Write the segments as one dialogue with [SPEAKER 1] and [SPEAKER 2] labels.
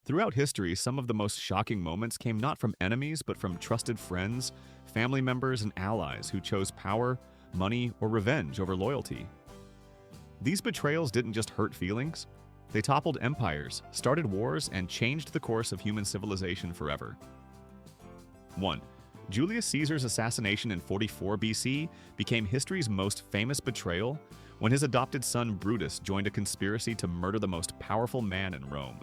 [SPEAKER 1] Throughout history, some of the most shocking moments came not from enemies but from trusted friends, family members, and allies who chose power, money, or revenge over loyalty. These betrayals didn't just hurt feelings, they toppled empires, started wars, and changed the course of human civilization forever. 1. Julius Caesar's assassination in 44 BC became history's most famous betrayal when his adopted son Brutus joined a conspiracy to murder the most powerful man in Rome.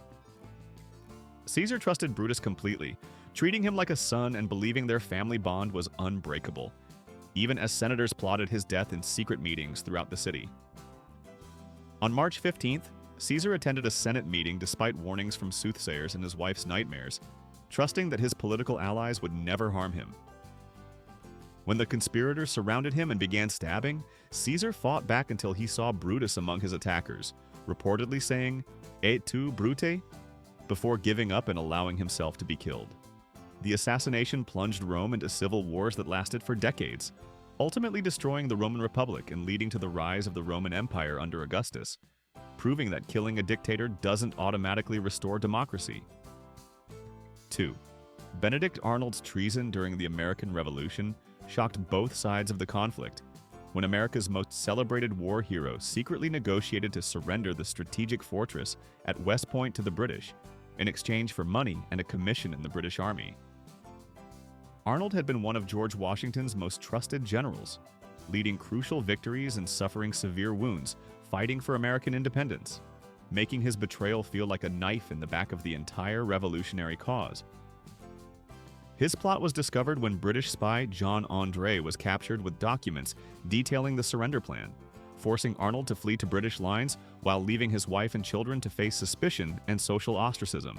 [SPEAKER 1] Caesar trusted Brutus completely, treating him like a son and believing their family bond was unbreakable, even as senators plotted his death in secret meetings throughout the city. On March 15th, Caesar attended a Senate meeting despite warnings from soothsayers and his wife's nightmares, trusting that his political allies would never harm him. When the conspirators surrounded him and began stabbing, Caesar fought back until he saw Brutus among his attackers, reportedly saying, "Et tu, Brute?" before giving up and allowing himself to be killed. The assassination plunged Rome into civil wars that lasted for decades, ultimately destroying the Roman Republic and leading to the rise of the Roman Empire under Augustus, proving that killing a dictator doesn't automatically restore democracy. 2. Benedict Arnold's treason during the American Revolution shocked both sides of the conflict, when America's most celebrated war hero secretly negotiated to surrender the strategic fortress at West Point to the British in exchange for money and a commission in the British Army. Arnold had been one of George Washington's most trusted generals, leading crucial victories and suffering severe wounds, fighting for American independence, making his betrayal feel like a knife in the back of the entire revolutionary cause. His plot was discovered when British spy John Andre was captured with documents detailing the surrender plan, forcing Arnold to flee to British lines while leaving his wife and children to face suspicion and social ostracism.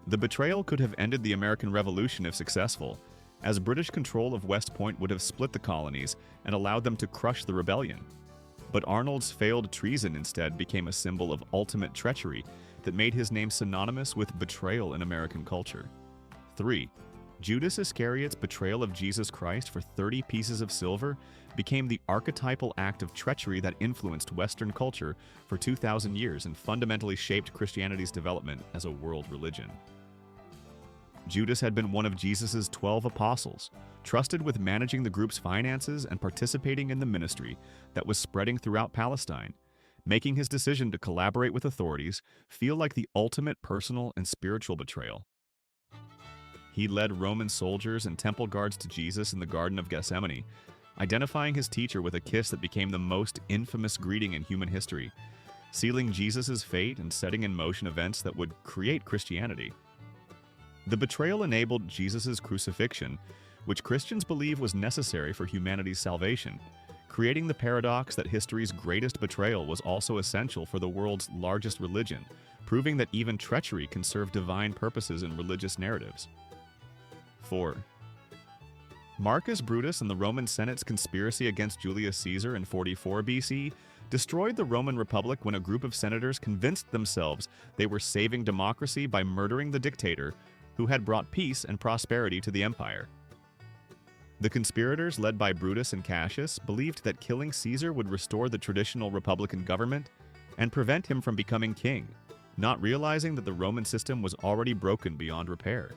[SPEAKER 1] The betrayal could have ended the American Revolution if successful, as British control of West Point would have split the colonies and allowed them to crush the rebellion. But Arnold's failed treason instead became a symbol of ultimate treachery that made his name synonymous with betrayal in American culture. 3. Judas Iscariot's betrayal of Jesus Christ for 30 pieces of silver became the archetypal act of treachery that influenced Western culture for 2,000 years and fundamentally shaped Christianity's development as a world religion. Judas had been one of Jesus' 12 apostles, trusted with managing the group's finances and participating in the ministry that was spreading throughout Palestine, making his decision to collaborate with authorities feel like the ultimate personal and spiritual betrayal. He led Roman soldiers and temple guards to Jesus in the Garden of Gethsemane, identifying his teacher with a kiss that became the most infamous greeting in human history, sealing Jesus' fate and setting in motion events that would create Christianity. The betrayal enabled Jesus' crucifixion, which Christians believe was necessary for humanity's salvation, creating the paradox that history's greatest betrayal was also essential for the world's largest religion, proving that even treachery can serve divine purposes in religious narratives. 4. Marcus Brutus and the Roman Senate's conspiracy against Julius Caesar in 44 BC destroyed the Roman Republic when a group of senators convinced themselves they were saving democracy by murdering the dictator who had brought peace and prosperity to the empire. The conspirators, led by Brutus and Cassius, believed that killing Caesar would restore the traditional republican government and prevent him from becoming king, not realizing that the Roman system was already broken beyond repair.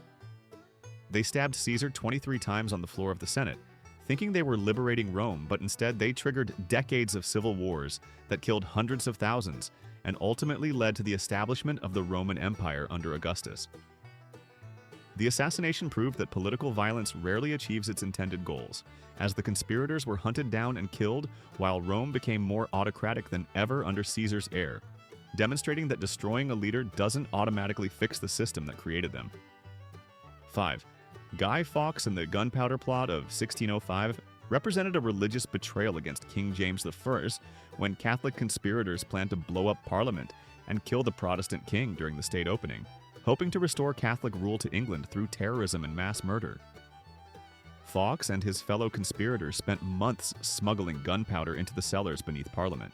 [SPEAKER 1] They stabbed Caesar 23 times on the floor of the Senate, thinking they were liberating Rome, but instead they triggered decades of civil wars that killed hundreds of thousands and ultimately led to the establishment of the Roman Empire under Augustus. The assassination proved that political violence rarely achieves its intended goals, as the conspirators were hunted down and killed while Rome became more autocratic than ever under Caesar's heir, demonstrating that destroying a leader doesn't automatically fix the system that created them. 5. Guy Fawkes and the Gunpowder Plot of 1605 represented a religious betrayal against King James I when Catholic conspirators planned to blow up Parliament and kill the Protestant king during the state opening, hoping to restore Catholic rule to England through terrorism and mass murder. Fawkes and his fellow conspirators spent months smuggling gunpowder into the cellars beneath Parliament,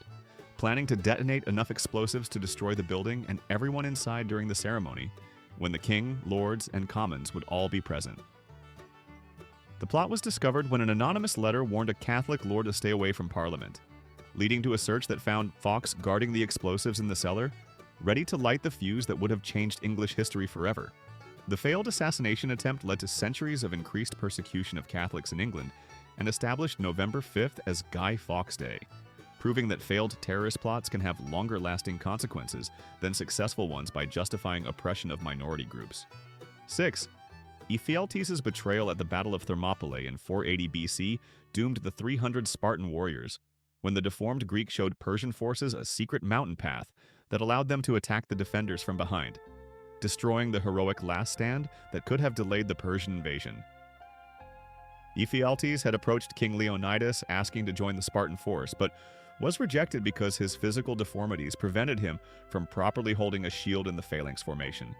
[SPEAKER 1] planning to detonate enough explosives to destroy the building and everyone inside during the ceremony, when the king, lords, and commons would all be present. The plot was discovered when an anonymous letter warned a Catholic lord to stay away from Parliament, leading to a search that found Fawkes guarding the explosives in the cellar, ready to light the fuse that would have changed English history forever. The failed assassination attempt led to centuries of increased persecution of Catholics in England and established November 5th as Guy Fawkes Day, proving that failed terrorist plots can have longer-lasting consequences than successful ones by justifying oppression of minority groups. 6. Ephialtes' betrayal at the Battle of Thermopylae in 480 BC doomed the 300 Spartan warriors, when the deformed Greek showed Persian forces a secret mountain path that allowed them to attack the defenders from behind, destroying the heroic last stand that could have delayed the Persian invasion. Ephialtes had approached King Leonidas asking to join the Spartan force, but was rejected because his physical deformities prevented him from properly holding a shield in the phalanx formation,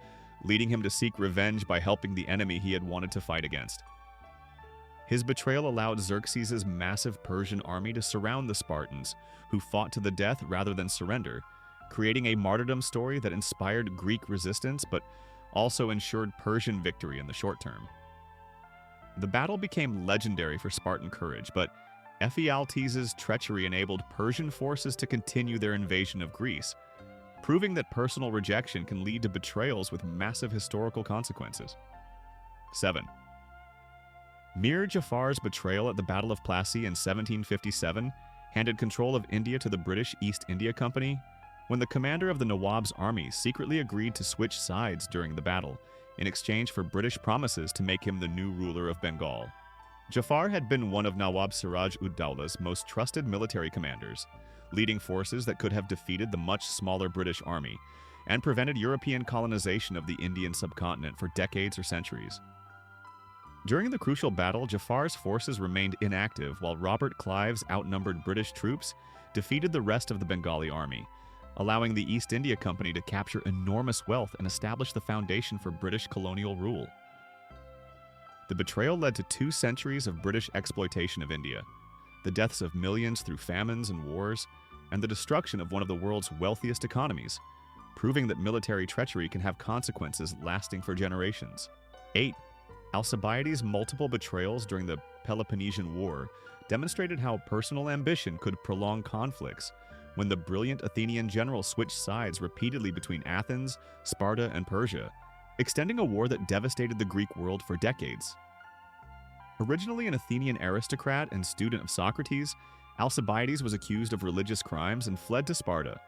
[SPEAKER 1] leading him to seek revenge by helping the enemy he had wanted to fight against. His betrayal allowed Xerxes' massive Persian army to surround the Spartans, who fought to the death rather than surrender, creating a martyrdom story that inspired Greek resistance but also ensured Persian victory in the short term. The battle became legendary for Spartan courage, but Ephialtes' treachery enabled Persian forces to continue their invasion of Greece, proving that personal rejection can lead to betrayals with massive historical consequences. 7. Mir Jafar's betrayal at the Battle of Plassey in 1757 handed control of India to the British East India Company when the commander of the Nawab's army secretly agreed to switch sides during the battle in exchange for British promises to make him the new ruler of Bengal. Jafar had been one of Nawab Siraj-ud-Dowlah's most trusted military commanders, leading forces that could have defeated the much smaller British army and prevented European colonization of the Indian subcontinent for decades or centuries. During the crucial battle, Jafar's forces remained inactive while Robert Clive's outnumbered British troops defeated the rest of the Bengali army, allowing the East India Company to capture enormous wealth and establish the foundation for British colonial rule. The betrayal led to 2 centuries of British exploitation of India, the deaths of millions through famines and wars, and the destruction of one of the world's wealthiest economies, proving that military treachery can have consequences lasting for generations. 8. Alcibiades' multiple betrayals during the Peloponnesian War demonstrated how personal ambition could prolong conflicts when the brilliant Athenian general switched sides repeatedly between Athens, Sparta, and Persia, extending a war that devastated the Greek world for decades. Originally an Athenian aristocrat and student of Socrates, Alcibiades was accused of religious crimes and fled to Sparta,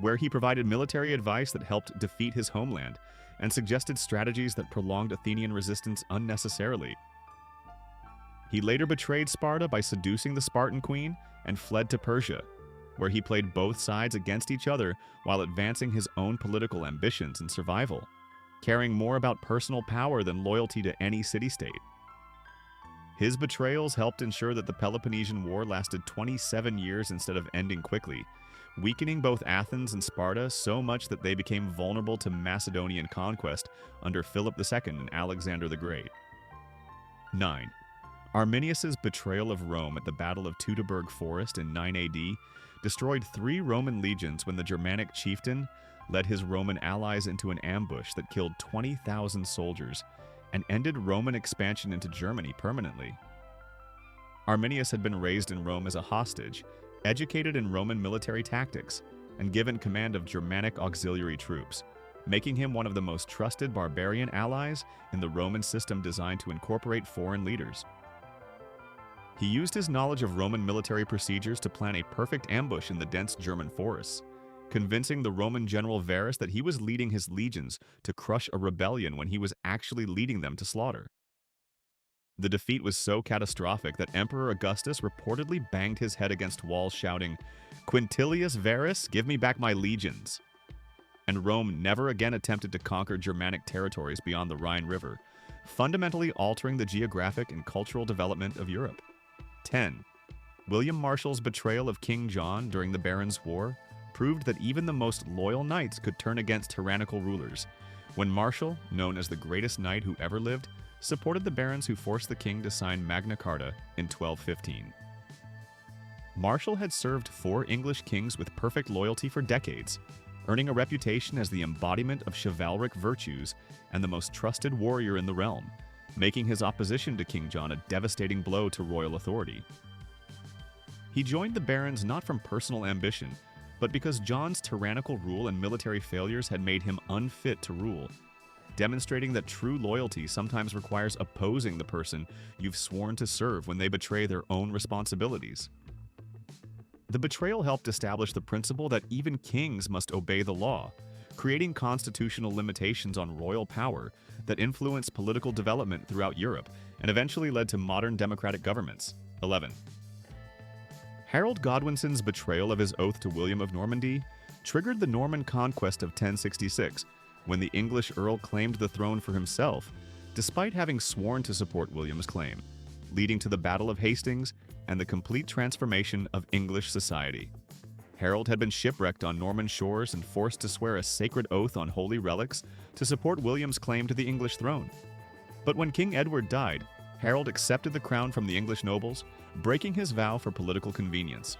[SPEAKER 1] where he provided military advice that helped defeat his homeland and suggested strategies that prolonged Athenian resistance unnecessarily. He later betrayed Sparta by seducing the Spartan queen and fled to Persia, where he played both sides against each other while advancing his own political ambitions and survival, caring more about personal power than loyalty to any city-state. His betrayals helped ensure that the Peloponnesian War lasted 27 years instead of ending quickly, weakening both Athens and Sparta so much that they became vulnerable to Macedonian conquest under Philip II and Alexander the Great. 9. Arminius' betrayal of Rome at the Battle of Teutoburg Forest in 9 AD destroyed 3 Roman legions when the Germanic chieftain led his Roman allies into an ambush that killed 20,000 soldiers and ended Roman expansion into Germany permanently. Arminius had been raised in Rome as a hostage, educated in Roman military tactics, and given command of Germanic auxiliary troops, making him one of the most trusted barbarian allies in the Roman system designed to incorporate foreign leaders. He used his knowledge of Roman military procedures to plan a perfect ambush in the dense German forests, convincing the Roman general Varus that he was leading his legions to crush a rebellion when he was actually leading them to slaughter. The defeat was so catastrophic that Emperor Augustus reportedly banged his head against walls shouting, "Quintilius Varus, give me back my legions!" And Rome never again attempted to conquer Germanic territories beyond the Rhine River, fundamentally altering the geographic and cultural development of Europe. 10. William Marshall's betrayal of King John during the Barons' War proved that even the most loyal knights could turn against tyrannical rulers, when Marshall, known as the greatest knight who ever lived, supported the barons who forced the king to sign Magna Carta in 1215. Marshall had served 4 English kings with perfect loyalty for decades, earning a reputation as the embodiment of chivalric virtues and the most trusted warrior in the realm, making his opposition to King John a devastating blow to royal authority. He joined the barons not from personal ambition, but because John's tyrannical rule and military failures had made him unfit to rule, demonstrating that true loyalty sometimes requires opposing the person you've sworn to serve when they betray their own responsibilities. The betrayal helped establish the principle that even kings must obey the law, creating constitutional limitations on royal power that influenced political development throughout Europe and eventually led to modern democratic governments. 11. Harold Godwinson's betrayal of his oath to William of Normandy triggered the Norman conquest of 1066, when the English Earl claimed the throne for himself, despite having sworn to support William's claim, leading to the Battle of Hastings and the complete transformation of English society. Harold had been shipwrecked on Norman shores and forced to swear a sacred oath on holy relics to support William's claim to the English throne. But when King Edward died, Harold accepted the crown from the English nobles, breaking his vow for political convenience.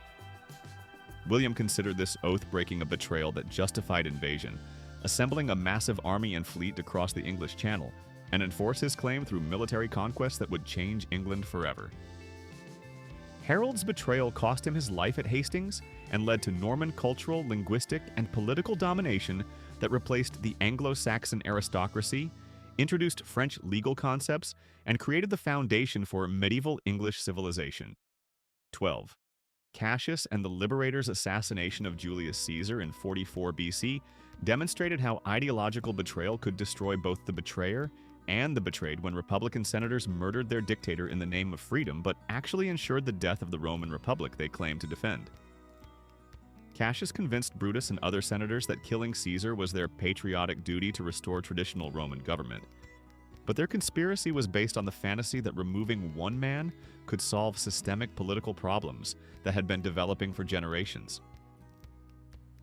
[SPEAKER 1] William considered this oath-breaking a betrayal that justified invasion, assembling a massive army and fleet to cross the English Channel and enforce his claim through military conquest that would change England forever. Harold's betrayal cost him his life at Hastings and led to Norman cultural, linguistic, and political domination that replaced the Anglo-Saxon aristocracy, introduced French legal concepts, and created the foundation for medieval English civilization. 12. Cassius and the Liberator's assassination of Julius Caesar in 44 BC demonstrated how ideological betrayal could destroy both the betrayer and the betrayed when Republican senators murdered their dictator in the name of freedom but actually ensured the death of the Roman Republic they claimed to defend. Cassius convinced Brutus and other senators that killing Caesar was their patriotic duty to restore traditional Roman government. But their conspiracy was based on the fantasy that removing one man could solve systemic political problems that had been developing for generations.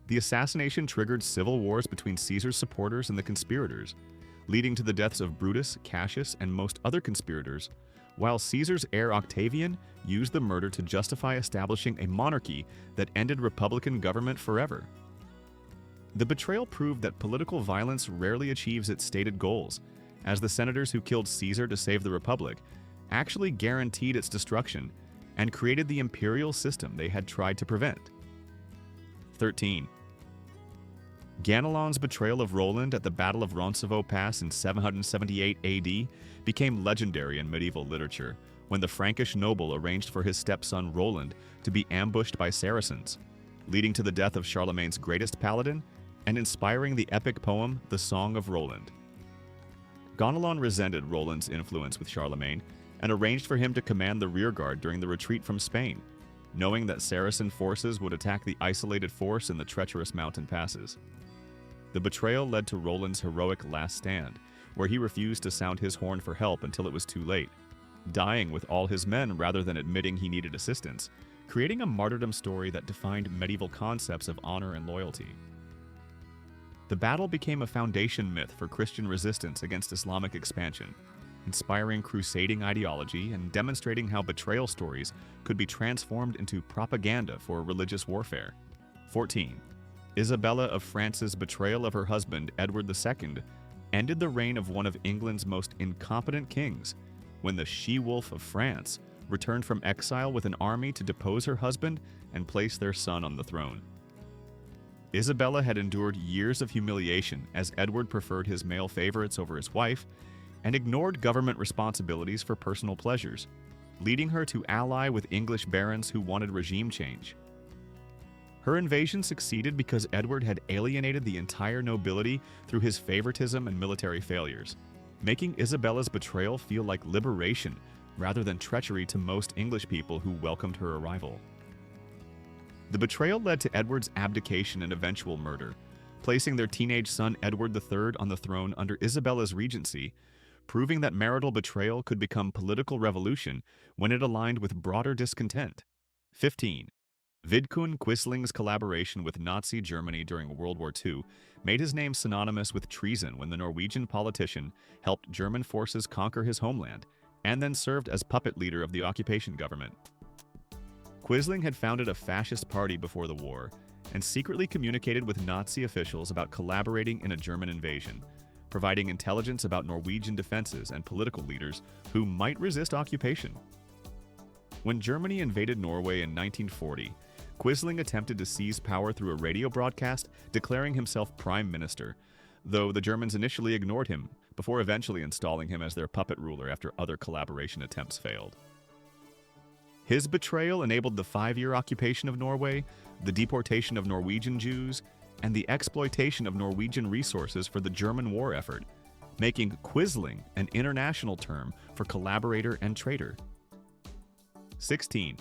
[SPEAKER 1] The assassination triggered civil wars between Caesar's supporters and the conspirators, leading to the deaths of Brutus, Cassius, and most other conspirators, while Caesar's heir Octavian used the murder to justify establishing a monarchy that ended republican government forever. The betrayal proved that political violence rarely achieves its stated goals, as the senators who killed Caesar to save the Republic actually guaranteed its destruction and created the imperial system they had tried to prevent. 13. Ganelon's betrayal of Roland at the Battle of Roncesvalles Pass in 778 AD became legendary in medieval literature when the Frankish noble arranged for his stepson Roland to be ambushed by Saracens, leading to the death of Charlemagne's greatest paladin and inspiring the epic poem The Song of Roland. Ganelon resented Roland's influence with Charlemagne and arranged for him to command the rearguard during the retreat from Spain, knowing that Saracen forces would attack the isolated force in the treacherous mountain passes. The betrayal led to Roland's heroic last stand, where he refused to sound his horn for help until it was too late, dying with all his men rather than admitting he needed assistance, creating a martyrdom story that defined medieval concepts of honor and loyalty. The battle became a foundation myth for Christian resistance against Islamic expansion, inspiring crusading ideology and demonstrating how betrayal stories could be transformed into propaganda for religious warfare. 14. Isabella of France's betrayal of her husband, Edward II, ended the reign of one of England's most incompetent kings, when the she-wolf of France returned from exile with an army to depose her husband and place their son on the throne. Isabella had endured years of humiliation as Edward preferred his male favorites over his wife and ignored government responsibilities for personal pleasures, leading her to ally with English barons who wanted regime change. Her invasion succeeded because Edward had alienated the entire nobility through his favoritism and military failures, making Isabella's betrayal feel like liberation rather than treachery to most English people who welcomed her arrival. The betrayal led to Edward's abdication and eventual murder, placing their teenage son Edward III on the throne under Isabella's regency, proving that marital betrayal could become political revolution when it aligned with broader discontent. 15. Vidkun Quisling's collaboration with Nazi Germany during World War II made his name synonymous with treason when the Norwegian politician helped German forces conquer his homeland and then served as puppet leader of the occupation government. Quisling had founded a fascist party before the war and secretly communicated with Nazi officials about collaborating in a German invasion, providing intelligence about Norwegian defenses and political leaders who might resist occupation. When Germany invaded Norway in 1940, Quisling attempted to seize power through a radio broadcast, declaring himself prime minister, though the Germans initially ignored him, before eventually installing him as their puppet ruler after other collaboration attempts failed. His betrayal enabled the 5-year occupation of Norway, the deportation of Norwegian Jews, and the exploitation of Norwegian resources for the German war effort, making Quisling an international term for collaborator and traitor. 16.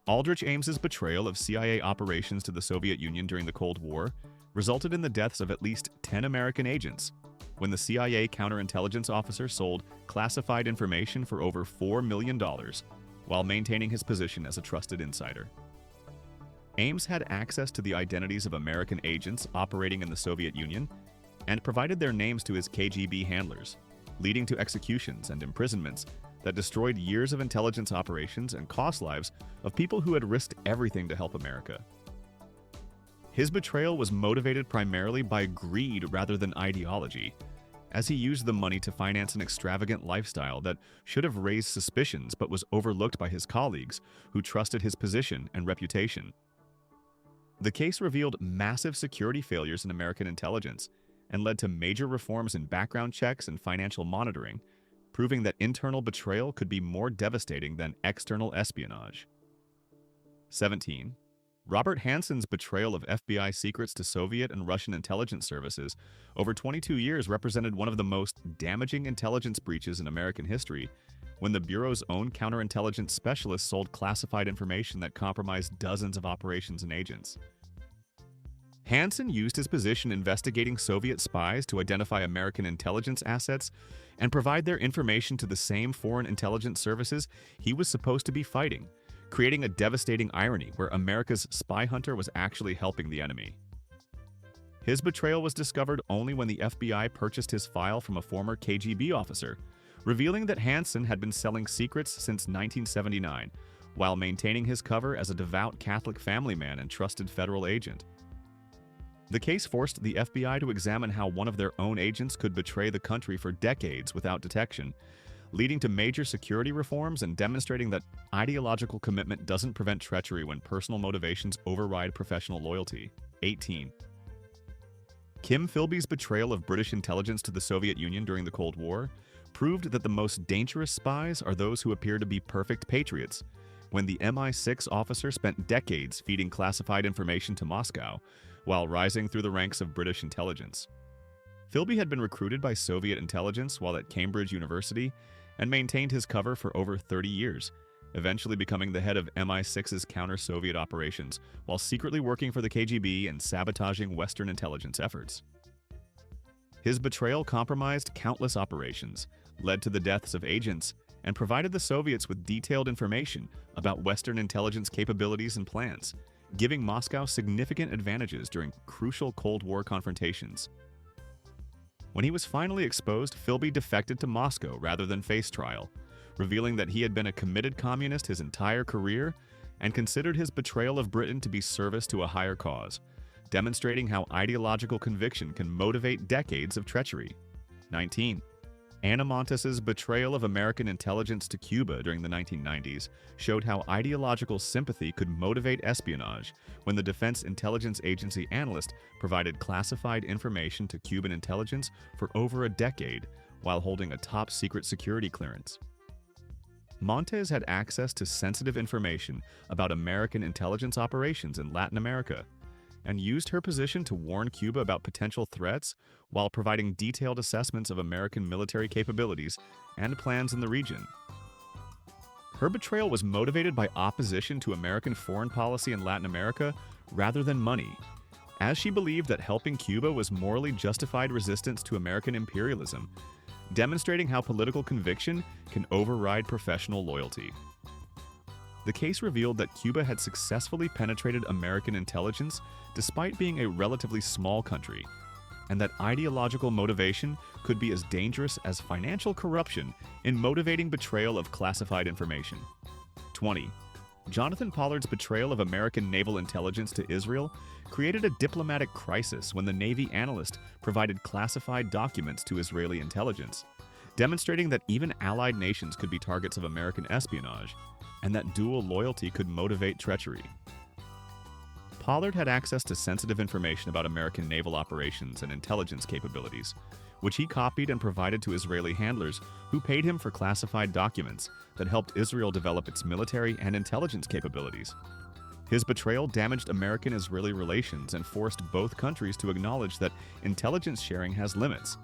[SPEAKER 1] Aldrich Ames's betrayal of CIA operations to the Soviet Union during the Cold War resulted in the deaths of at least 10 American agents, when the CIA counterintelligence officer sold classified information for over $4 million, while maintaining his position as a trusted insider. Ames had access to the identities of American agents operating in the Soviet Union and provided their names to his KGB handlers, leading to executions and imprisonments that destroyed years of intelligence operations and cost lives of people who had risked everything to help America. His betrayal was motivated primarily by greed rather than ideology, as he used the money to finance an extravagant lifestyle that should have raised suspicions but was overlooked by his colleagues who trusted his position and reputation. The case revealed massive security failures in American intelligence and led to major reforms in background checks and financial monitoring, proving that internal betrayal could be more devastating than external espionage. 17. Robert Hansen's betrayal of FBI secrets to Soviet and Russian intelligence services over 22 years represented one of the most damaging intelligence breaches in American history, when the Bureau's own counterintelligence specialists sold classified information that compromised dozens of operations and agents. Hansen used his position investigating Soviet spies to identify American intelligence assets and provide their information to the same foreign intelligence services he was supposed to be fighting, creating a devastating irony where America's spy hunter was actually helping the enemy. His betrayal was discovered only when the FBI purchased his file from a former KGB officer, revealing that Hansen had been selling secrets since 1979, while maintaining his cover as a devout Catholic family man and trusted federal agent. The case forced the FBI to examine how one of their own agents could betray the country for decades without detection, leading to major security reforms and demonstrating that ideological commitment doesn't prevent treachery when personal motivations override professional loyalty. 18. Kim Philby's betrayal of British intelligence to the Soviet Union during the Cold War proved that the most dangerous spies are those who appear to be perfect patriots, when the MI6 officer spent decades feeding classified information to Moscow, while rising through the ranks of British intelligence. Philby had been recruited by Soviet intelligence while at Cambridge University and maintained his cover for over 30 years, eventually becoming the head of MI6's counter-Soviet operations while secretly working for the KGB and sabotaging Western intelligence efforts. His betrayal compromised countless operations, led to the deaths of agents, and provided the Soviets with detailed information about Western intelligence capabilities and plans, giving Moscow significant advantages during crucial Cold War confrontations. When he was finally exposed, Philby defected to Moscow rather than face trial, revealing that he had been a committed communist his entire career and considered his betrayal of Britain to be service to a higher cause, demonstrating how ideological conviction can motivate decades of treachery. 19. Ana Montes's betrayal of American intelligence to Cuba during the 1990s showed how ideological sympathy could motivate espionage when the Defense Intelligence Agency analyst provided classified information to Cuban intelligence for over a decade while holding a top-secret security clearance. Montes had access to sensitive information about American intelligence operations in Latin America and used her position to warn Cuba about potential threats while providing detailed assessments of American military capabilities and plans in the region. Her betrayal was motivated by opposition to American foreign policy in Latin America rather than money, as she believed that helping Cuba was morally justified resistance to American imperialism, demonstrating how political conviction can override professional loyalty. The case revealed that Cuba had successfully penetrated American intelligence despite being a relatively small country, and that ideological motivation could be as dangerous as financial corruption in motivating betrayal of classified information. 20. Jonathan Pollard's betrayal of American naval intelligence to Israel created a diplomatic crisis when the Navy analyst provided classified documents to Israeli intelligence, demonstrating that even allied nations could be targets of American espionage, and that dual loyalty could motivate treachery. Pollard had access to sensitive information about American naval operations and intelligence capabilities, which he copied and provided to Israeli handlers who paid him for classified documents that helped Israel develop its military and intelligence capabilities. His betrayal damaged American-Israeli relations and forced both countries to acknowledge that intelligence sharing has limits,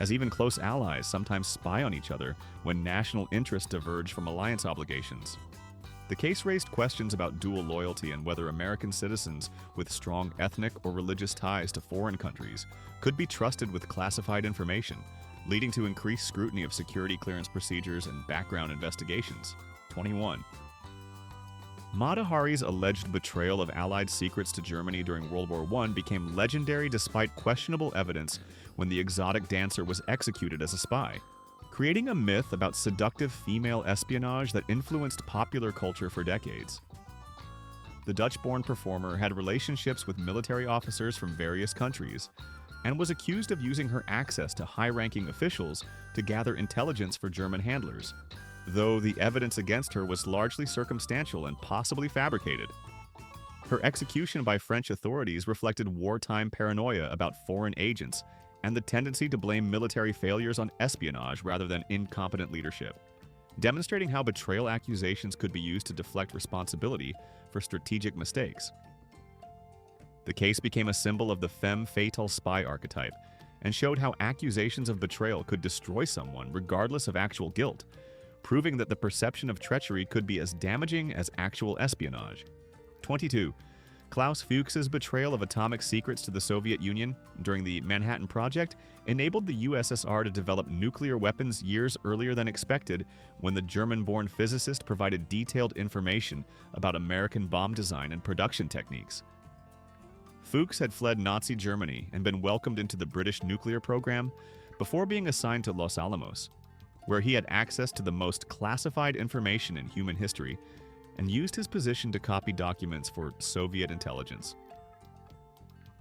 [SPEAKER 1] as even close allies sometimes spy on each other when national interests diverge from alliance obligations. The case raised questions about dual loyalty and whether American citizens with strong ethnic or religious ties to foreign countries could be trusted with classified information, leading to increased scrutiny of security clearance procedures and background investigations. 21. Mata Hari's alleged betrayal of Allied secrets to Germany during World War I became legendary despite questionable evidence when the exotic dancer was executed as a spy, creating a myth about seductive female espionage that influenced popular culture for decades. The Dutch-born performer had relationships with military officers from various countries and was accused of using her access to high-ranking officials to gather intelligence for German handlers, though the evidence against her was largely circumstantial and possibly fabricated. Her execution by French authorities reflected wartime paranoia about foreign agents and the tendency to blame military failures on espionage rather than incompetent leadership, demonstrating how betrayal accusations could be used to deflect responsibility for strategic mistakes. The case became a symbol of the femme fatale spy archetype and showed how accusations of betrayal could destroy someone regardless of actual guilt, proving that the perception of treachery could be as damaging as actual espionage. 22. Klaus Fuchs's betrayal of atomic secrets to the Soviet Union during the Manhattan Project enabled the USSR to develop nuclear weapons years earlier than expected when the German-born physicist provided detailed information about American bomb design and production techniques. Fuchs had fled Nazi Germany and been welcomed into the British nuclear program before being assigned to Los Alamos, where he had access to the most classified information in human history and used his position to copy documents for Soviet intelligence.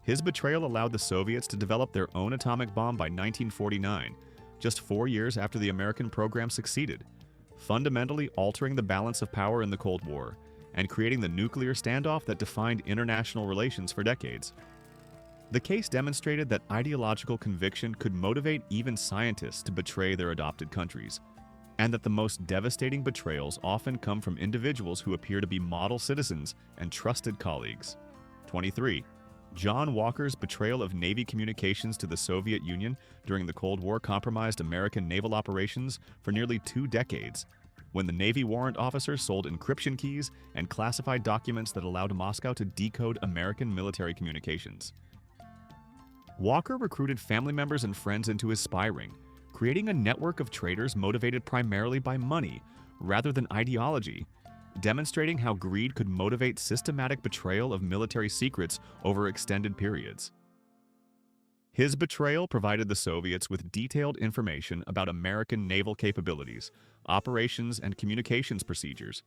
[SPEAKER 1] His betrayal allowed the Soviets to develop their own atomic bomb by 1949, just 4 years after the American program succeeded, fundamentally altering the balance of power in the Cold War and creating the nuclear standoff that defined international relations for decades. The case demonstrated that ideological conviction could motivate even scientists to betray their adopted countries, and that the most devastating betrayals often come from individuals who appear to be model citizens and trusted colleagues. 23. John Walker's betrayal of Navy communications to the Soviet Union during the Cold War compromised American naval operations for nearly 2 decades, when the Navy warrant officer sold encryption keys and classified documents that allowed Moscow to decode American military communications. Walker recruited family members and friends into his spy ring, creating a network of traitors motivated primarily by money rather than ideology, demonstrating how greed could motivate systematic betrayal of military secrets over extended periods. His betrayal provided the Soviets with detailed information about American naval capabilities, operations, and communications procedures,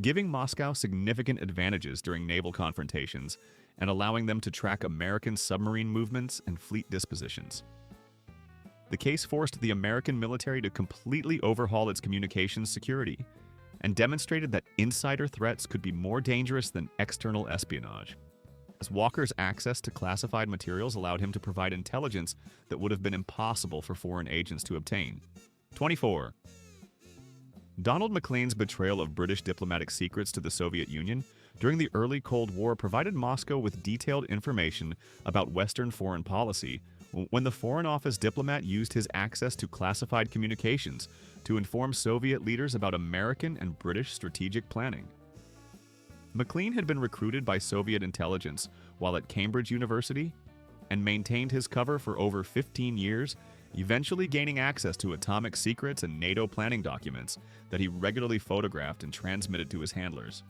[SPEAKER 1] giving Moscow significant advantages during naval confrontations and allowing them to track American submarine movements and fleet dispositions. The case forced the American military to completely overhaul its communications security and demonstrated that insider threats could be more dangerous than external espionage, as Walker's access to classified materials allowed him to provide intelligence that would have been impossible for foreign agents to obtain. 24. Donald Maclean's betrayal of British diplomatic secrets to the Soviet Union during the early Cold War provided Moscow with detailed information about Western foreign policy when the Foreign Office diplomat used his access to classified communications to inform Soviet leaders about American and British strategic planning. Maclean had been recruited by Soviet intelligence while at Cambridge University and maintained his cover for over 15 years, eventually gaining access to atomic secrets and NATO planning documents that he regularly photographed and transmitted to his handlers.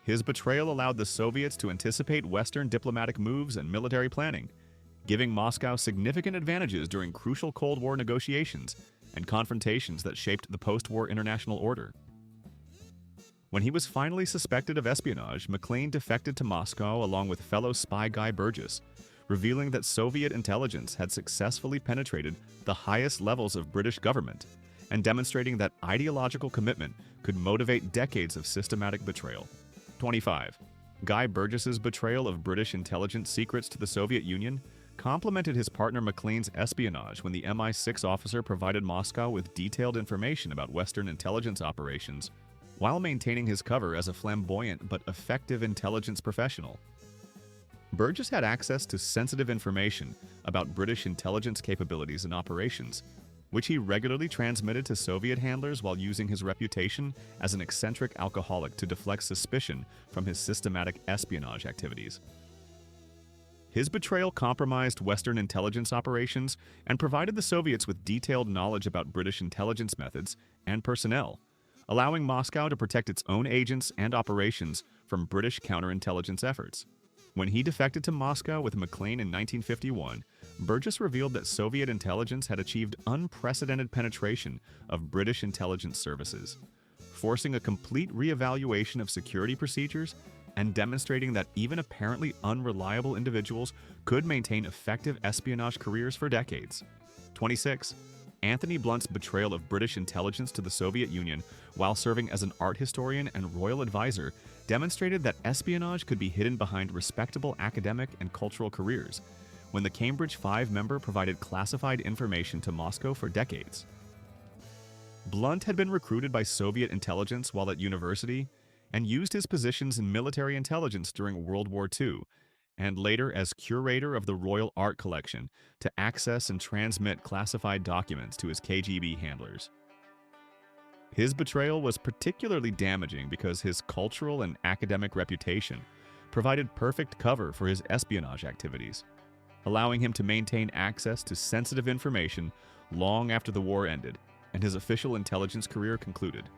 [SPEAKER 1] His betrayal allowed the Soviets to anticipate Western diplomatic moves and military planning, giving Moscow significant advantages during crucial Cold War negotiations and confrontations that shaped the post-war international order. When he was finally suspected of espionage, Maclean defected to Moscow along with fellow spy Guy Burgess, revealing that Soviet intelligence had successfully penetrated the highest levels of British government and demonstrating that ideological commitment could motivate decades of systematic betrayal. 25. Guy Burgess's betrayal of British intelligence secrets to the Soviet Union complemented his partner McLean's espionage when the MI6 officer provided Moscow with detailed information about Western intelligence operations, while maintaining his cover as a flamboyant but effective intelligence professional. Burgess had access to sensitive information about British intelligence capabilities and operations, which he regularly transmitted to Soviet handlers while using his reputation as an eccentric alcoholic to deflect suspicion from his systematic espionage activities. His betrayal compromised Western intelligence operations and provided the Soviets with detailed knowledge about British intelligence methods and personnel, allowing Moscow to protect its own agents and operations from British counterintelligence efforts. When he defected to Moscow with McLean in 1951, Burgess revealed that Soviet intelligence had achieved unprecedented penetration of British intelligence services, forcing a complete reevaluation of security procedures and demonstrating that even apparently unreliable individuals could maintain effective espionage careers for decades. 26. Anthony Blunt's betrayal of British intelligence to the Soviet Union while serving as an art historian and royal advisor demonstrated that espionage could be hidden behind respectable academic and cultural careers, when the Cambridge Five member provided classified information to Moscow for decades. Blunt had been recruited by Soviet intelligence while at university and used his positions in military intelligence during World War II, and later as curator of the Royal Art Collection to access and transmit classified documents to his KGB handlers. His betrayal was particularly damaging because his cultural and academic reputation provided perfect cover for his espionage activities, allowing him to maintain access to sensitive information long after the war ended and his official intelligence career concluded.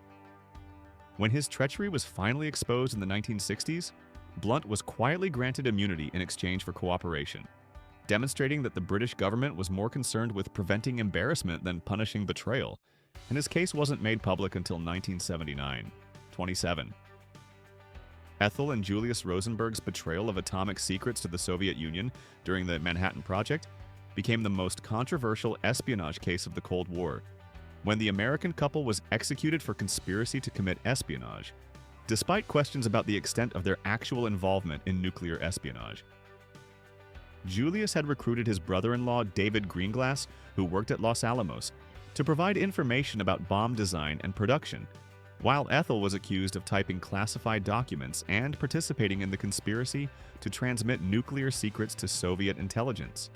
[SPEAKER 1] When his treachery was finally exposed in the 1960s, Blunt was quietly granted immunity in exchange for cooperation, demonstrating that the British government was more concerned with preventing embarrassment than punishing betrayal, and his case wasn't made public until 1979. 27. Ethel and Julius Rosenberg's betrayal of atomic secrets to the Soviet Union during the Manhattan Project became the most controversial espionage case of the Cold War, when the American couple was executed for conspiracy to commit espionage, despite questions about the extent of their actual involvement in nuclear espionage. Julius had recruited his brother-in-law David Greenglass, who worked at Los Alamos, to provide information about bomb design and production, while Ethel was accused of typing classified documents and participating in the conspiracy to transmit nuclear secrets to Soviet intelligence.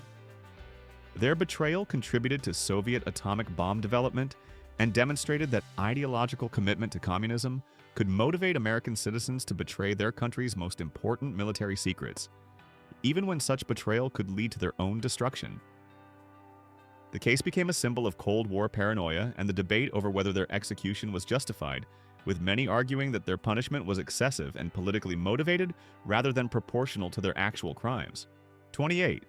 [SPEAKER 1] Their betrayal contributed to Soviet atomic bomb development and demonstrated that ideological commitment to communism could motivate American citizens to betray their country's most important military secrets, even when such betrayal could lead to their own destruction. The case became a symbol of Cold War paranoia and the debate over whether their execution was justified, with many arguing that their punishment was excessive and politically motivated rather than proportional to their actual crimes. 28.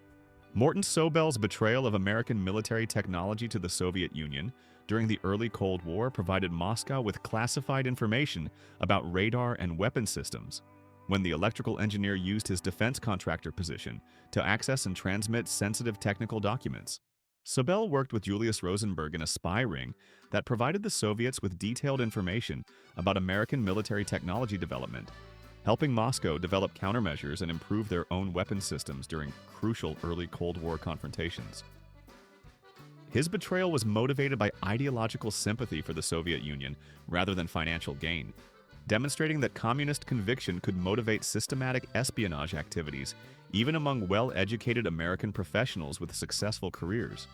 [SPEAKER 1] Morton Sobel's betrayal of American military technology to the Soviet Union during the early Cold War provided Moscow with classified information about radar and weapon systems, when the electrical engineer used his defense contractor position to access and transmit sensitive technical documents. Sobel worked with Julius Rosenberg in a spy ring that provided the Soviets with detailed information about American military technology development, helping Moscow develop countermeasures and improve their own weapon systems during crucial early Cold War confrontations. His betrayal was motivated by ideological sympathy for the Soviet Union rather than financial gain, demonstrating that communist conviction could motivate systematic espionage activities even among well-educated American professionals with successful careers.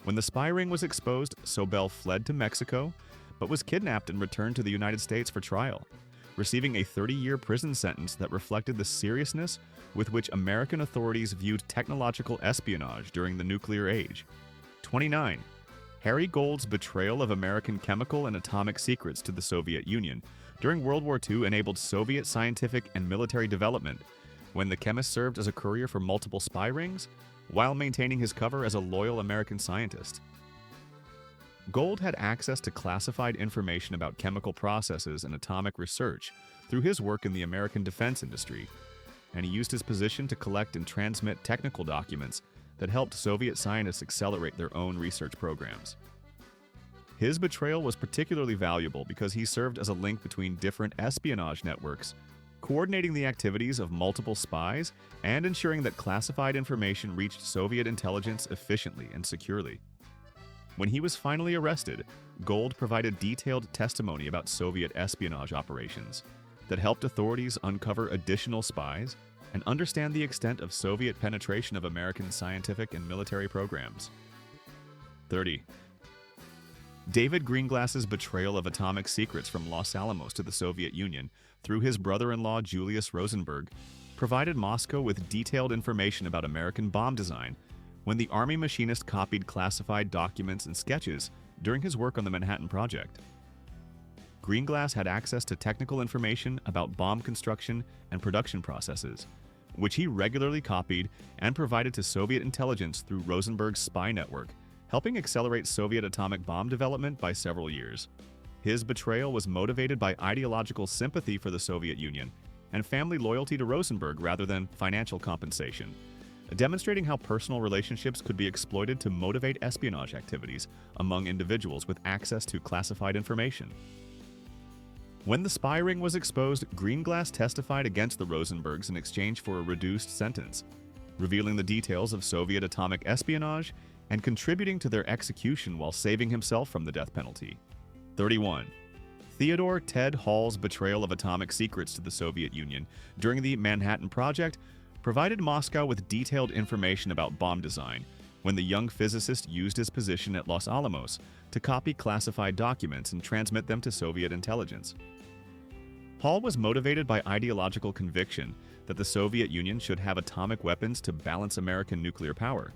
[SPEAKER 1] When the spy ring was exposed, Sobel fled to Mexico, but was kidnapped and returned to the United States for trial, receiving a 30-year prison sentence that reflected the seriousness with which American authorities viewed technological espionage during the nuclear age. 29. Harry Gold's betrayal of American chemical and atomic secrets to the Soviet Union during World War II enabled Soviet scientific and military development, when the chemist served as a courier for multiple spy rings, while maintaining his cover as a loyal American scientist. Gold had access to classified information about chemical processes and atomic research through his work in the American defense industry, and he used his position to collect and transmit technical documents that helped Soviet scientists accelerate their own research programs. His betrayal was particularly valuable because he served as a link between different espionage networks, coordinating the activities of multiple spies and ensuring that classified information reached Soviet intelligence efficiently and securely. When he was finally arrested, Gold provided detailed testimony about Soviet espionage operations that helped authorities uncover additional spies and understand the extent of Soviet penetration of American scientific and military programs. 30. David Greenglass's betrayal of atomic secrets from Los Alamos to the Soviet Union through his brother-in-law Julius Rosenberg provided Moscow with detailed information about American bomb design when the Army machinist copied classified documents and sketches during his work on the Manhattan Project. Greenglass had access to technical information about bomb construction and production processes, which he regularly copied and provided to Soviet intelligence through Rosenberg's spy network, helping accelerate Soviet atomic bomb development by several years. His betrayal was motivated by ideological sympathy for the Soviet Union and family loyalty to Rosenberg rather than financial compensation, demonstrating how personal relationships could be exploited to motivate espionage activities among individuals with access to classified information. When the spy ring was exposed, Greenglass testified against the Rosenbergs in exchange for a reduced sentence, revealing the details of Soviet atomic espionage and contributing to their execution while saving himself from the death penalty. 31. Theodore Ted Hall's betrayal of atomic secrets to the Soviet Union during the Manhattan Project provided Moscow with detailed information about bomb design when the young physicist used his position at Los Alamos to copy classified documents and transmit them to Soviet intelligence. Hall was motivated by ideological conviction that the Soviet Union should have atomic weapons to balance American nuclear power,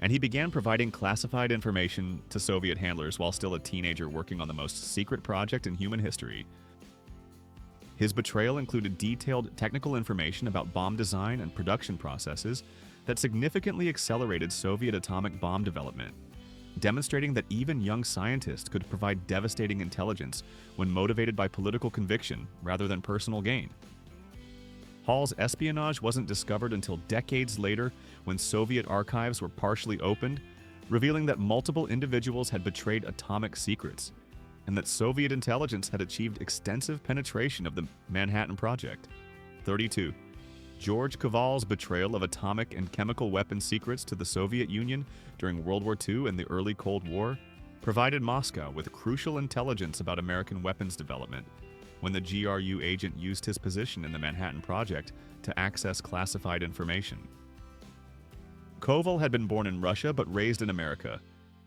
[SPEAKER 1] and he began providing classified information to Soviet handlers while still a teenager working on the most secret project in human history. His betrayal included detailed technical information about bomb design and production processes that significantly accelerated Soviet atomic bomb development, demonstrating that even young scientists could provide devastating intelligence when motivated by political conviction rather than personal gain. Hall's espionage wasn't discovered until decades later when Soviet archives were partially opened, revealing that multiple individuals had betrayed atomic secrets, and that Soviet intelligence had achieved extensive penetration of the Manhattan Project. 32. George Koval's betrayal of atomic and chemical weapon secrets to the Soviet Union during World War II and the early Cold War provided Moscow with crucial intelligence about American weapons development when the GRU agent used his position in the Manhattan Project to access classified information. Koval had been born in Russia but raised in America,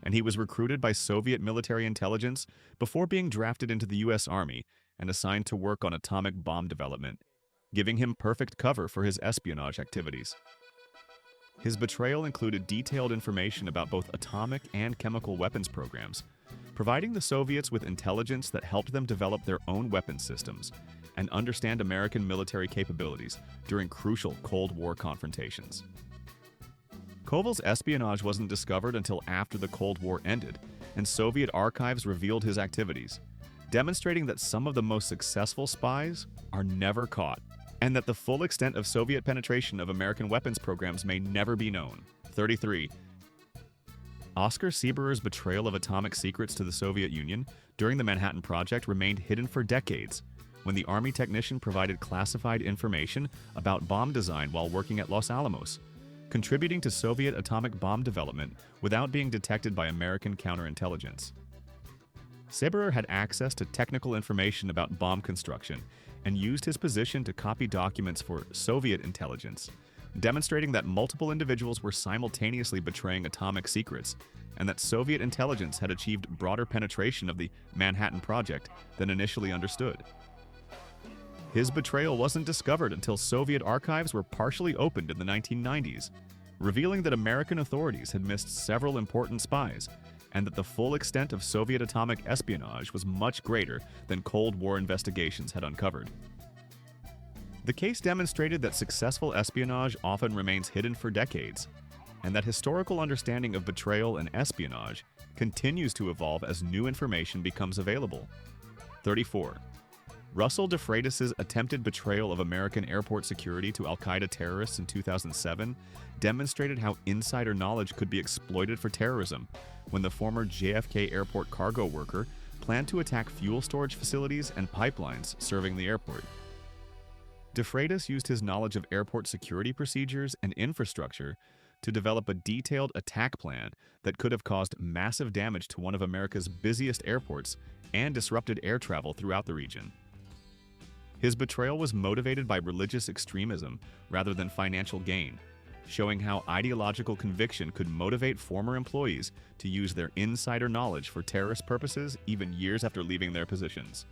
[SPEAKER 1] and he was recruited by Soviet military intelligence before being drafted into the U.S. Army and assigned to work on atomic bomb development, giving him perfect cover for his espionage activities. His betrayal included detailed information about both atomic and chemical weapons programs, providing the Soviets with intelligence that helped them develop their own weapons systems and understand American military capabilities during crucial Cold War confrontations. Koval's espionage wasn't discovered until after the Cold War ended, and Soviet archives revealed his activities, demonstrating that some of the most successful spies are never caught, and that the full extent of Soviet penetration of American weapons programs may never be known. 33. Oskar Sieberer's betrayal of atomic secrets to the Soviet Union during the Manhattan Project remained hidden for decades, when the Army technician provided classified information about bomb design while working at Los Alamos, contributing to Soviet atomic bomb development without being detected by American counterintelligence. Sieberer had access to technical information about bomb construction and used his position to copy documents for Soviet intelligence, demonstrating that multiple individuals were simultaneously betraying atomic secrets and that Soviet intelligence had achieved broader penetration of the Manhattan Project than initially understood. His betrayal wasn't discovered until Soviet archives were partially opened in the 1990s, revealing that American authorities had missed several important spies and that the full extent of Soviet atomic espionage was much greater than Cold War investigations had uncovered. The case demonstrated that successful espionage often remains hidden for decades, and that historical understanding of betrayal and espionage continues to evolve as new information becomes available. 34. Russell DeFreitas' attempted betrayal of American airport security to al-Qaeda terrorists in 2007 demonstrated how insider knowledge could be exploited for terrorism when the former JFK airport cargo worker planned to attack fuel storage facilities and pipelines serving the airport. De Freitas used his knowledge of airport security procedures and infrastructure to develop a detailed attack plan that could have caused massive damage to one of America's busiest airports and disrupted air travel throughout the region. His betrayal was motivated by religious extremism rather than financial gain, showing how ideological conviction could motivate former employees to use their insider knowledge for terrorist purposes even years after leaving their positions.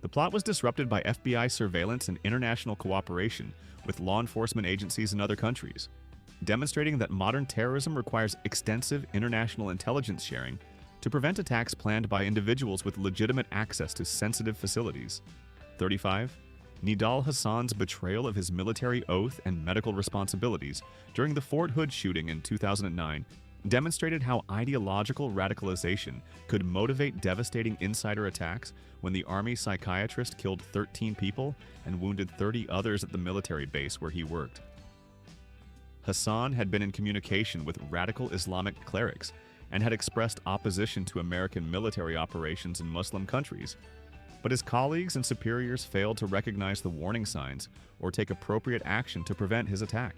[SPEAKER 1] The plot was disrupted by FBI surveillance and international cooperation with law enforcement agencies in other countries, demonstrating that modern terrorism requires extensive international intelligence sharing to prevent attacks planned by individuals with legitimate access to sensitive facilities. 35. Nidal Hassan's betrayal of his military oath and medical responsibilities during the Fort Hood shooting in 2009 demonstrated how ideological radicalization could motivate devastating insider attacks when the Army psychiatrist killed 13 people and wounded 30 others at the military base where he worked. Hassan had been in communication with radical Islamic clerics and had expressed opposition to American military operations in Muslim countries, but his colleagues and superiors failed to recognize the warning signs or take appropriate action to prevent his attack.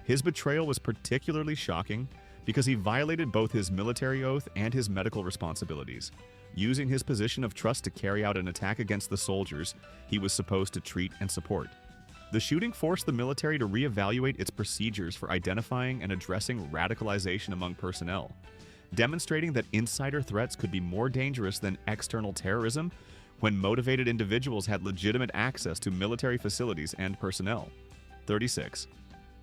[SPEAKER 1] His betrayal was particularly shocking because he violated both his military oath and his medical responsibilities, using his position of trust to carry out an attack against the soldiers he was supposed to treat and support. The shooting forced the military to reevaluate its procedures for identifying and addressing radicalization among personnel, demonstrating that insider threats could be more dangerous than external terrorism when motivated individuals had legitimate access to military facilities and personnel. 36.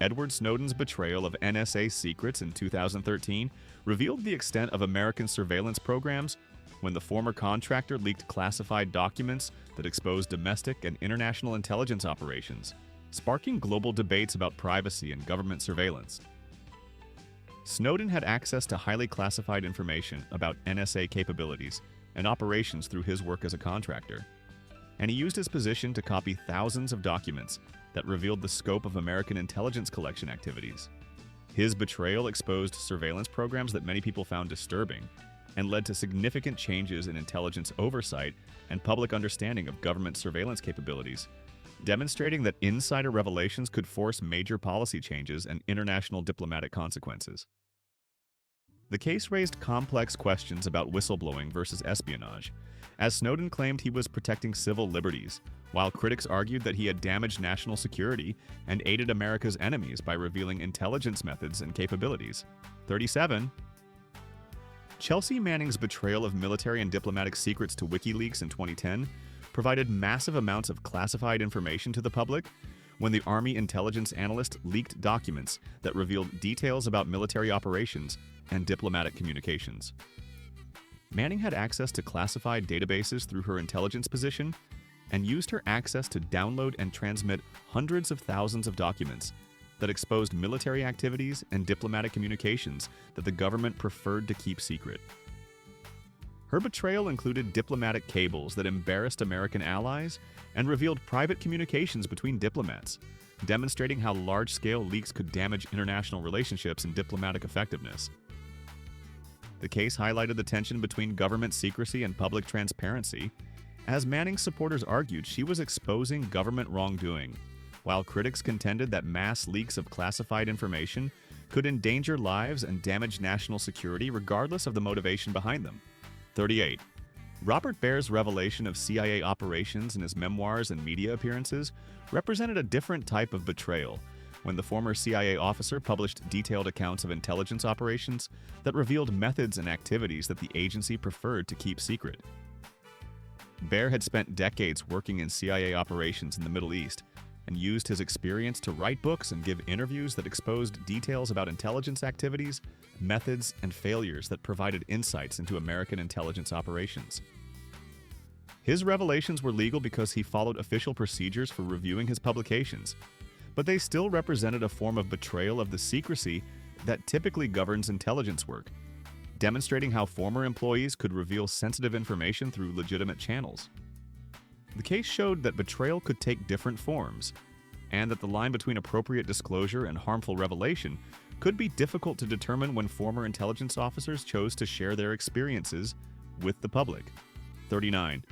[SPEAKER 1] Edward Snowden's betrayal of NSA secrets in 2013 revealed the extent of American surveillance programs when the former contractor leaked classified documents that exposed domestic and international intelligence operations, sparking global debates about privacy and government surveillance. Snowden had access to highly classified information about NSA capabilities and operations through his work as a contractor, and he used his position to copy thousands of documents that revealed the scope of American intelligence collection activities. His betrayal exposed surveillance programs that many people found disturbing and led to significant changes in intelligence oversight and public understanding of government surveillance capabilities, demonstrating that insider revelations could force major policy changes and international diplomatic consequences. The case raised complex questions about whistleblowing versus espionage, as Snowden claimed he was protecting civil liberties, while critics argued that he had damaged national security and aided America's enemies by revealing intelligence methods and capabilities. 37. Chelsea Manning's betrayal of military and diplomatic secrets to WikiLeaks in 2010 provided massive amounts of classified information to the public when the Army intelligence analyst leaked documents that revealed details about military operations and diplomatic communications. Manning had access to classified databases through her intelligence position and used her access to download and transmit hundreds of thousands of documents that exposed military activities and diplomatic communications that the government preferred to keep secret. Her betrayal included diplomatic cables that embarrassed American allies and revealed private communications between diplomats, demonstrating how large-scale leaks could damage international relationships and diplomatic effectiveness. The case highlighted the tension between government secrecy and public transparency, as Manning's supporters argued she was exposing government wrongdoing, while critics contended that mass leaks of classified information could endanger lives and damage national security regardless of the motivation behind them. 38. Robert Baer's revelation of CIA operations in his memoirs and media appearances represented a different type of betrayal, when the former CIA officer published detailed accounts of intelligence operations that revealed methods and activities that the agency preferred to keep secret. Baer had spent decades working in CIA operations in the Middle East and used his experience to write books and give interviews that exposed details about intelligence activities, methods, and failures that provided insights into American intelligence operations. His revelations were legal because he followed official procedures for reviewing his publications, but they still represented a form of betrayal of the secrecy that typically governs intelligence work, demonstrating how former employees could reveal sensitive information through legitimate channels. The case showed that betrayal could take different forms, and that the line between appropriate disclosure and harmful revelation could be difficult to determine when former intelligence officers chose to share their experiences with the public. 39.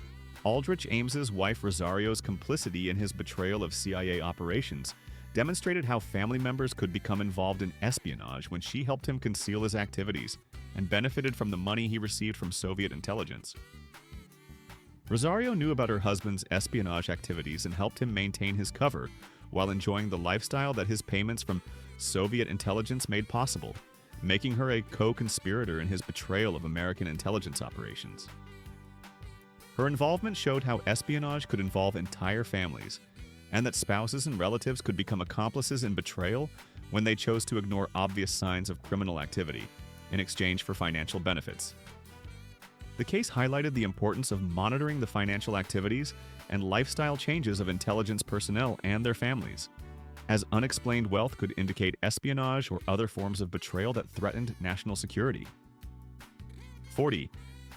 [SPEAKER 1] Aldrich Ames's wife Rosario's complicity in his betrayal of CIA operations demonstrated how family members could become involved in espionage when she helped him conceal his activities and benefited from the money he received from Soviet intelligence. Rosario knew about her husband's espionage activities and helped him maintain his cover while enjoying the lifestyle that his payments from Soviet intelligence made possible, making her a co-conspirator in his betrayal of American intelligence operations. Her involvement showed how espionage could involve entire families, and that spouses and relatives could become accomplices in betrayal when they chose to ignore obvious signs of criminal activity in exchange for financial benefits. The case highlighted the importance of monitoring the financial activities and lifestyle changes of intelligence personnel and their families, as unexplained wealth could indicate espionage or other forms of betrayal that threatened national security. 40.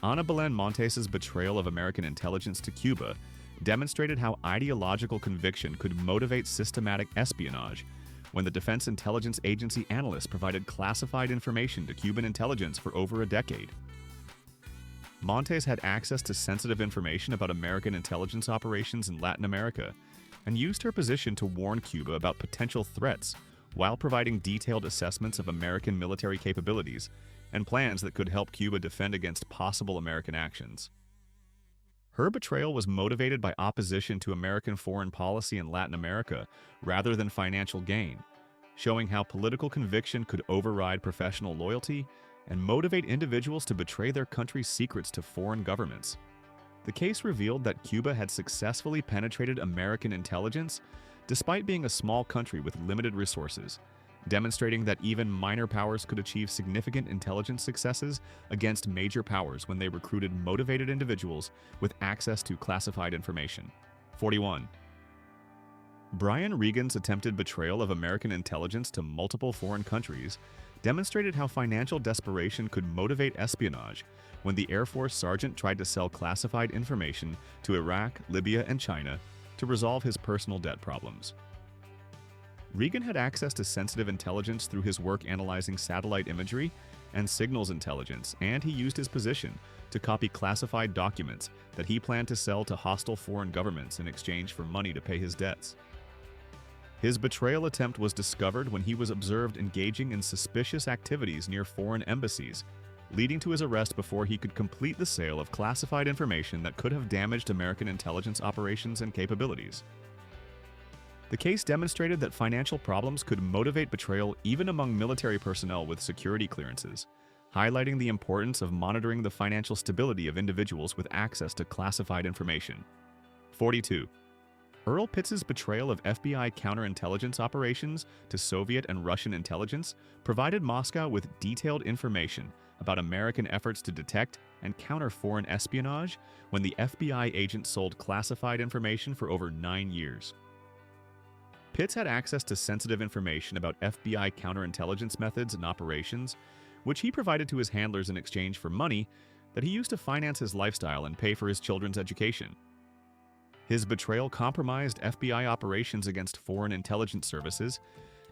[SPEAKER 1] Ana Belén Montes's betrayal of American intelligence to Cuba demonstrated how ideological conviction could motivate systematic espionage when the Defense Intelligence Agency analysts provided classified information to Cuban intelligence for over a decade. Montes had access to sensitive information about American intelligence operations in Latin America and used her position to warn Cuba about potential threats while providing detailed assessments of American military capabilities and plans that could help Cuba defend against possible American actions. Her betrayal was motivated by opposition to American foreign policy in Latin America rather than financial gain, showing how political conviction could override professional loyalty and motivate individuals to betray their country's secrets to foreign governments. The case revealed that Cuba had successfully penetrated American intelligence despite being a small country with limited resources, demonstrating that even minor powers could achieve significant intelligence successes against major powers when they recruited motivated individuals with access to classified information. 41. Brian Regan's attempted betrayal of American intelligence to multiple foreign countries demonstrated how financial desperation could motivate espionage when the Air Force sergeant tried to sell classified information to Iraq, Libya, and China to resolve his personal debt problems. Regan had access to sensitive intelligence through his work analyzing satellite imagery and signals intelligence, and he used his position to copy classified documents that he planned to sell to hostile foreign governments in exchange for money to pay his debts. His betrayal attempt was discovered when he was observed engaging in suspicious activities near foreign embassies, leading to his arrest before he could complete the sale of classified information that could have damaged American intelligence operations and capabilities. The case demonstrated that financial problems could motivate betrayal even among military personnel with security clearances, highlighting the importance of monitoring the financial stability of individuals with access to classified information. 42. Earl Pitts's betrayal of FBI counterintelligence operations to Soviet and Russian intelligence provided Moscow with detailed information about American efforts to detect and counter foreign espionage when the FBI agent sold classified information for over 9 years. Pitts had access to sensitive information about FBI counterintelligence methods and operations, which he provided to his handlers in exchange for money that he used to finance his lifestyle and pay for his children's education. His betrayal compromised FBI operations against foreign intelligence services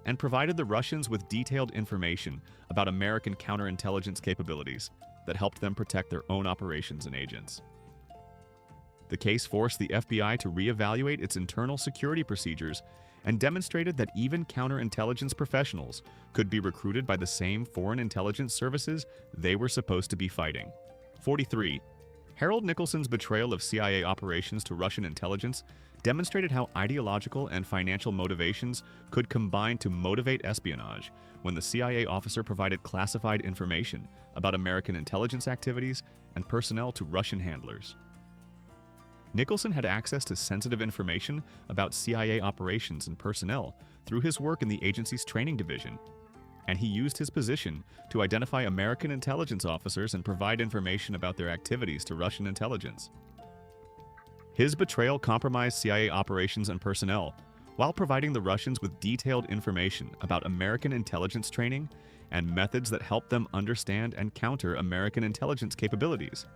[SPEAKER 1] and provided the Russians with detailed information about American counterintelligence capabilities that helped them protect their own operations and agents. The case forced the FBI to reevaluate its internal security procedures and demonstrated that even counterintelligence professionals could be recruited by the same foreign intelligence services they were supposed to be fighting. 43. Harold Nicholson's betrayal of CIA operations to Russian intelligence demonstrated how ideological and financial motivations could combine to motivate espionage when the CIA officer provided classified information about American intelligence activities and personnel to Russian handlers. Nicholson had access to sensitive information about CIA operations and personnel through his work in the agency's training division, and he used his position to identify American intelligence officers and provide information about their activities to Russian intelligence. His betrayal compromised CIA operations and personnel, while providing the Russians with detailed information about American intelligence training and methods that helped them understand and counter American intelligence capabilities.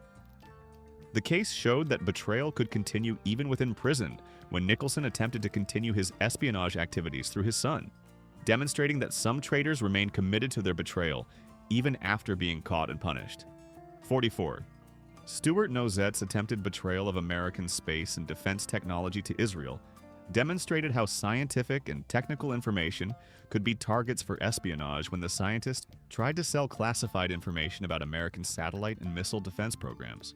[SPEAKER 1] The case showed that betrayal could continue even within prison when Nicholson attempted to continue his espionage activities through his son, demonstrating that some traitors remained committed to their betrayal even after being caught and punished. 44. Stuart Nozet's attempted betrayal of American space and defense technology to Israel demonstrated how scientific and technical information could be targets for espionage when the scientist tried to sell classified information about American satellite and missile defense programs.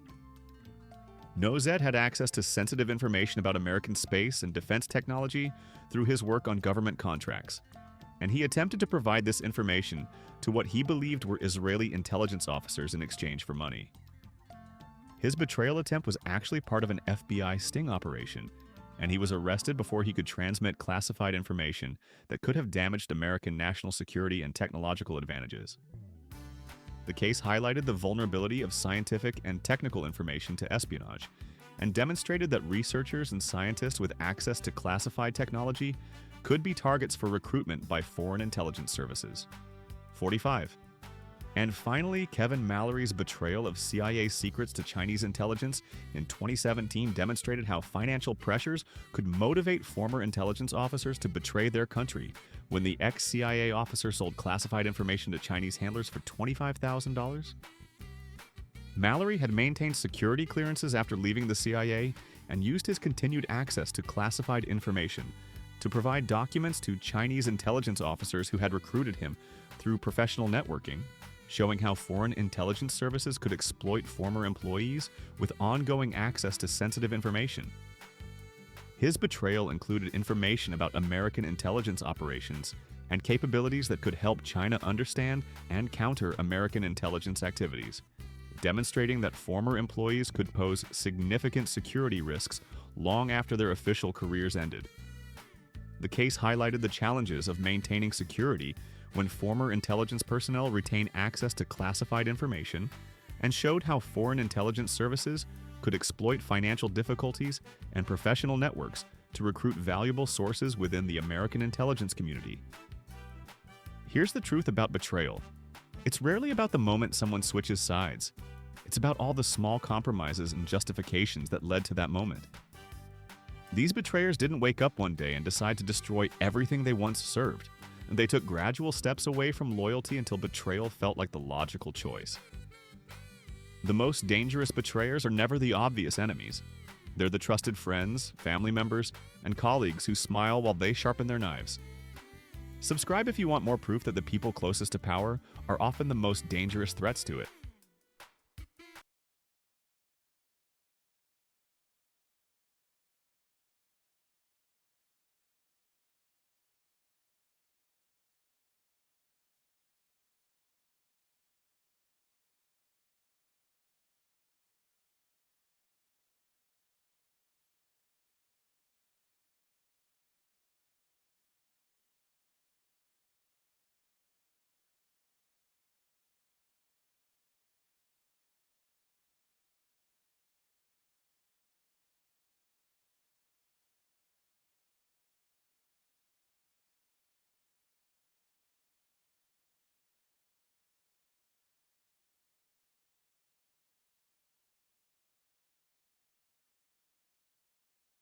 [SPEAKER 1] Nozet had access to sensitive information about American space and defense technology through his work on government contracts, and he attempted to provide this information to what he believed were Israeli intelligence officers in exchange for money. His betrayal attempt was actually part of an FBI sting operation, and he was arrested before he could transmit classified information that could have damaged American national security and technological advantages. The case highlighted the vulnerability of scientific and technical information to espionage, and demonstrated that researchers and scientists with access to classified technology could be targets for recruitment by foreign intelligence services. 45. And finally, Kevin Mallory's betrayal of CIA secrets to Chinese intelligence in 2017 demonstrated how financial pressures could motivate former intelligence officers to betray their country when the ex-CIA officer sold classified information to Chinese handlers for $25,000. Mallory had maintained security clearances after leaving the CIA and used his continued access to classified information to provide documents to Chinese intelligence officers who had recruited him through professional networking, showing how foreign intelligence services could exploit former employees with ongoing access to sensitive information. His betrayal included information about American intelligence operations and capabilities that could help China understand and counter American intelligence activities, demonstrating that former employees could pose significant security risks long after their official careers ended. The case highlighted the challenges of maintaining security when former intelligence personnel retain access to classified information, and showed how foreign intelligence services could exploit financial difficulties and professional networks to recruit valuable sources within the American intelligence community. Here's the truth about betrayal. It's rarely about the moment someone switches sides. It's about all the small compromises and justifications that led to that moment. These betrayers didn't wake up one day and decide to destroy everything they once served. They took gradual steps away from loyalty until betrayal felt like the logical choice. The most dangerous betrayers are never the obvious enemies. They're the trusted friends, family members, and colleagues who smile while they sharpen their knives. Subscribe if you want more proof that the people closest to power are often the most dangerous threats to it.